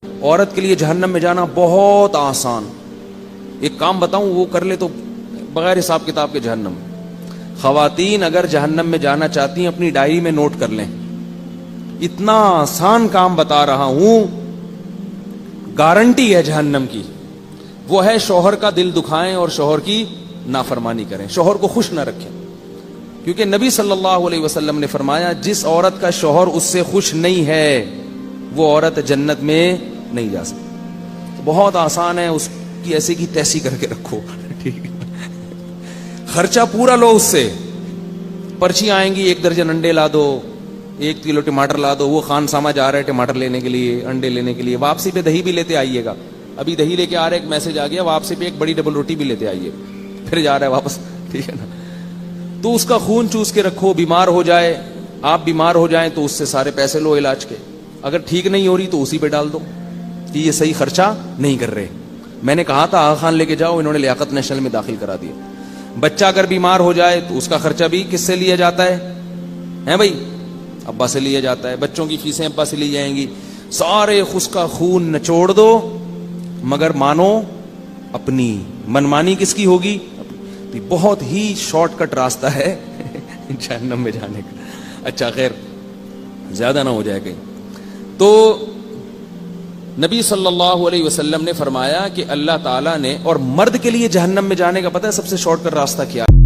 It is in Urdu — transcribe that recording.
عورت کے لیے جہنم میں جانا بہت آسان. ایک کام بتاؤں, وہ کر لے تو بغیر حساب کتاب کے جہنم. خواتین اگر جہنم میں جانا چاہتی ہیں اپنی ڈائری میں نوٹ کر لیں, اتنا آسان کام بتا رہا ہوں, گارنٹی ہے جہنم کی. وہ ہے شوہر کا دل دکھائیں اور شوہر کی نافرمانی کریں, شوہر کو خوش نہ رکھیں. کیونکہ نبی صلی اللہ علیہ وسلم نے فرمایا جس عورت کا شوہر اس سے خوش نہیں ہے وہ عورت جنت میں نہیں جا سکتی. بہت آسان ہے, اس کی ایسے کی تیسی کر کے رکھو, ٹھیک ہے, خرچہ پورا لو اس سے. پرچی آئیں گی, 1 درجن انڈے لا دو, 1 کلو ٹماٹر لا دو. وہ خان سامہ جا رہا ہے ٹماٹر لینے کے لیے, انڈے لینے کے لیے, واپسی پہ دہی بھی لیتے آئیے گا. ابھی دہی لے کے آ رہا ہے, ایک میسج آ گیا, واپسی پہ 1 بڑی ڈبل روٹی بھی لیتے آئیے, پھر جا رہا ہے واپس, ٹھیک ہے نا. تو اس کا خون چوس کے رکھو. بیمار ہو جائے, آپ بیمار ہو جائیں تو اس سے سارے پیسے لو علاج کے. اگر ٹھیک نہیں ہو رہی تو اسی پہ ڈال دو کہ یہ صحیح خرچہ نہیں کر رہے. میں نے کہا تھا آغا خان لے کے جاؤ, انہوں نے لیاقت نیشنل میں داخل کرا دیا. بچہ اگر بیمار ہو جائے تو اس کا خرچہ بھی کس سے لیا جاتا ہے بھائی؟ ابا سے لیا جاتا ہے. بچوں کی فیسیں ابا سے لی جائیں گی. سارے اس کا خون نچوڑ دو, مگر مانو اپنی. منمانی کس کی ہوگی؟ بہت ہی شارٹ کٹ راستہ ہے جہنم میں جانے کا. اچھا خیر, زیادہ نہ ہو جائے کہیں. تو نبی صلی اللہ علیہ وسلم نے فرمایا کہ اللہ تعالیٰ نے, اور مرد کے لیے جہنم میں جانے کا پتہ ہے سب سے شارٹ کٹ راستہ کیا ہے؟